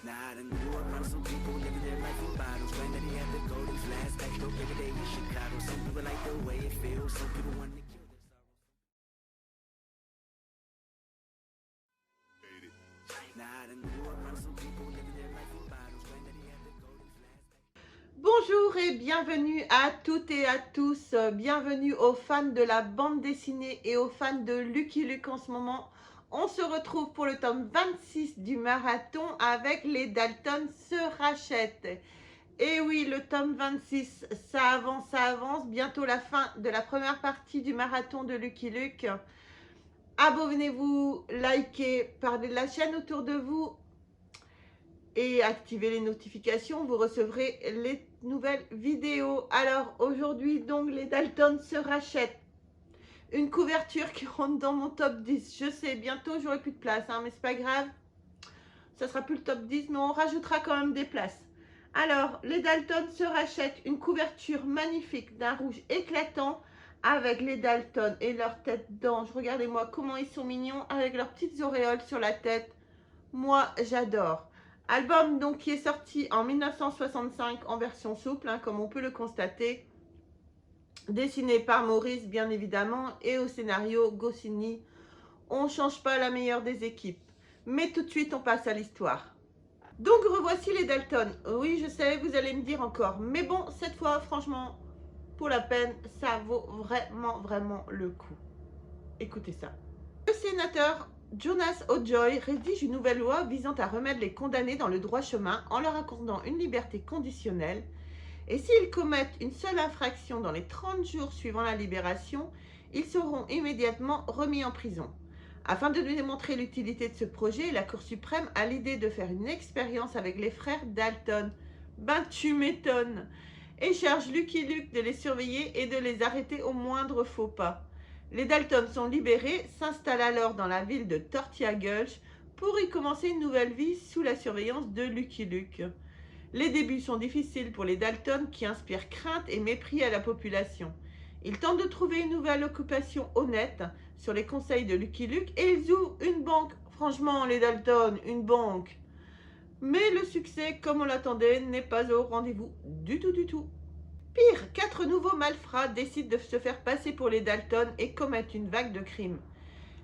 Now I done grew up around some people living their life in bottles. Granddaddy had the golden flask, back door every day in Chicago. Some people like the way it feels, some people want to kill their sorrows. Now I done grew up around some people living their life in bottles. Granddaddy had the golden flask. Bonjour et bienvenue à toutes et à tous, bienvenue aux fans de la bande dessinée et aux fans de Lucky Luke en ce moment. On se retrouve pour le tome 26 du marathon avec les Dalton se rachètent. Et oui, le tome 26, ça avance, bientôt la fin de la première partie du marathon de Lucky Luke. Abonnez-vous, likez, parlez de la chaîne autour de vous et activez les notifications, vous recevrez les nouvelles vidéos. Alors aujourd'hui donc les Dalton se rachètent. Une couverture qui rentre dans mon top 10. Je sais, bientôt j'aurai plus de place, hein, mais c'est pas grave. Ça sera plus le top 10, mais on rajoutera quand même des places. Alors, les Dalton se rachètent une couverture magnifique d'un rouge éclatant avec les Dalton et leur tête d'ange. Regardez-moi comment ils sont mignons avec leurs petites auréoles sur la tête. Moi, j'adore. Album donc qui est sorti en 1965 en version souple, hein, comme on peut le constater. Dessiné par Maurice, bien évidemment, et au scénario Goscinny. On ne change pas la meilleure des équipes. Mais tout de suite, on passe à l'histoire. Donc, revoici les Dalton. Oui, je sais, vous allez me dire encore. Mais bon, cette fois, franchement, pour la peine, ça vaut vraiment le coup. Écoutez ça. Le sénateur Jonas O'Joy rédige une nouvelle loi visant à remettre les condamnés dans le droit chemin en leur accordant une liberté conditionnelle. Et s'ils commettent une seule infraction dans les 30 jours suivant la libération, ils seront immédiatement remis en prison. Afin de démontrer l'utilité de ce projet, la Cour suprême a l'idée de faire une expérience avec les frères Dalton. Ben tu m'étonnes! Et charge Lucky Luke de les surveiller et de les arrêter au moindre faux pas. Les Dalton sont libérés, s'installent alors dans la ville de Tortilla Gulch pour y commencer une nouvelle vie sous la surveillance de Lucky Luke. Les débuts sont difficiles pour les Dalton qui inspirent crainte et mépris à la population. Ils tentent de trouver une nouvelle occupation honnête sur les conseils de Lucky Luke et ils ouvrent une banque. Franchement, les Dalton, une banque. Mais le succès, comme on l'attendait, n'est pas au rendez-vous du tout. Pire, 4 nouveaux malfrats décident de se faire passer pour les Dalton et commettent une vague de crimes.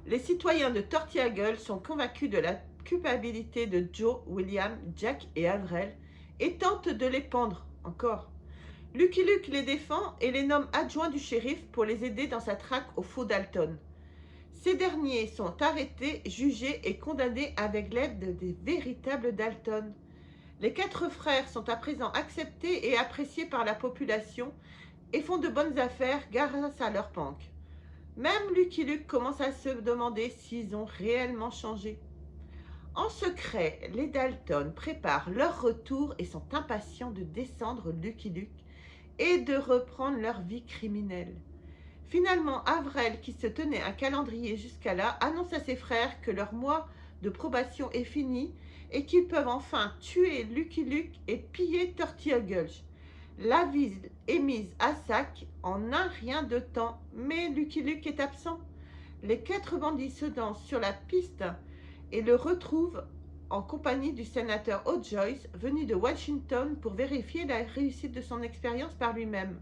Les citoyens de Tortilla Gulch sont convaincus de la culpabilité de Joe, William, Jack et Avril et tentent de les pendre encore. Lucky Luke les défend et les nomme adjoints du shérif pour les aider dans sa traque aux faux Dalton. Ces derniers sont arrêtés, jugés et condamnés avec l'aide des véritables Dalton. Les 4 frères sont à présent acceptés et appréciés par la population et font de bonnes affaires grâce à leur banque. Même Lucky Luke commence à se demander s'ils ont réellement changé. En secret, les Dalton préparent leur retour et sont impatients de descendre Lucky Luke et de reprendre leur vie criminelle. Finalement, Avril, qui se tenait un calendrier jusqu'à là, annonce à ses frères que leur mois de probation est fini et qu'ils peuvent enfin tuer Lucky Luke et piller Tortilla Gulch. La ville est mise à sac en un rien de temps, mais Lucky Luke est absent. Les 4 bandits se dansent sur la piste et le retrouvent en compagnie du sénateur O'Joy, venu de Washington pour vérifier la réussite de son expérience par lui-même.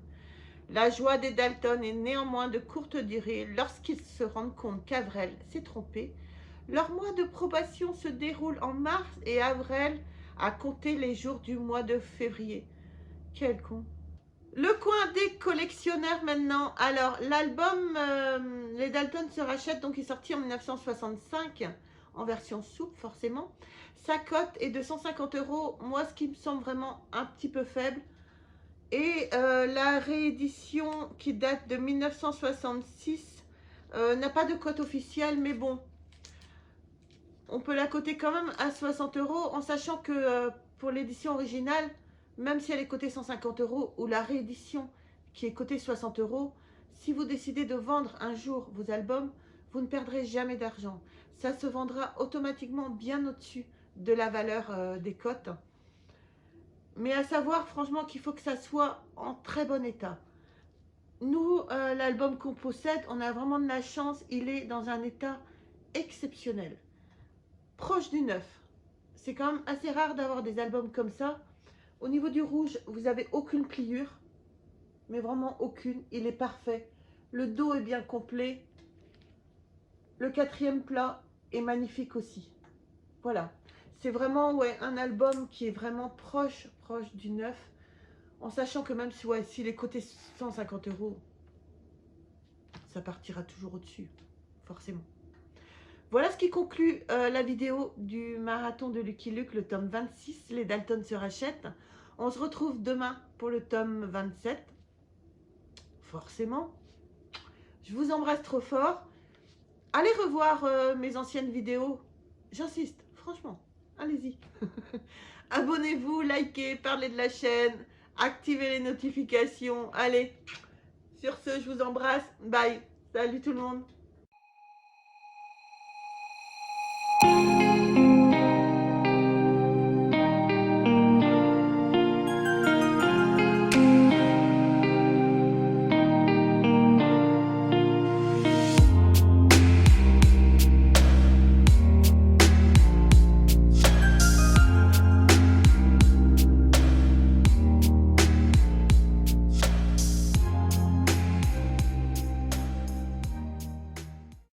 La joie des Dalton est néanmoins de courte durée lorsqu'ils se rendent compte qu'Avril s'est trompé. Leur mois de probation se déroule en mars et Avril a compté les jours du mois de février. Quel con! Le coin des collectionneurs maintenant. Alors, l'album Les Dalton se rachètent, donc il est sorti en 1965, en version souple forcément. Sa cote est de 150 €, moi ce qui me semble vraiment un petit peu faible. Et la réédition qui date de 1966 n'a pas de cote officielle, mais bon, on peut la coter quand même à 60 € en sachant que pour l'édition originale, même si elle est cotée 150 € ou la réédition qui est cotée 60 €, si vous décidez de vendre un jour vos albums, vous ne perdrez jamais d'argent. Ça se vendra automatiquement bien au-dessus de la valeur des cotes. Mais à savoir, franchement, qu'il faut que ça soit en très bon état. Nous, l'album qu'on possède, on a vraiment de la chance. Il est dans un état exceptionnel. Proche du neuf. c'est quand même assez rare d'avoir des albums comme ça. Au niveau du rouge, vous n'avez aucune pliure, mais vraiment aucune. Il est parfait. Le dos est bien complet. Le quatrième plat est magnifique aussi. Voilà. C'est vraiment ouais, un album qui est vraiment proche du neuf. En sachant que même si, ouais, s'il est coté 150 €, ça partira toujours au-dessus. Forcément. Voilà ce qui conclut la vidéo du marathon de Lucky Luke, le tome 26. Les Dalton se rachètent. On se retrouve demain pour le tome 27. Forcément. Je vous embrasse trop fort. Allez revoir mes anciennes vidéos. J'insiste, franchement. Allez-y. Abonnez-vous, likez, parlez de la chaîne, activez les notifications. Allez, sur ce, je vous embrasse. Bye. Salut tout le monde.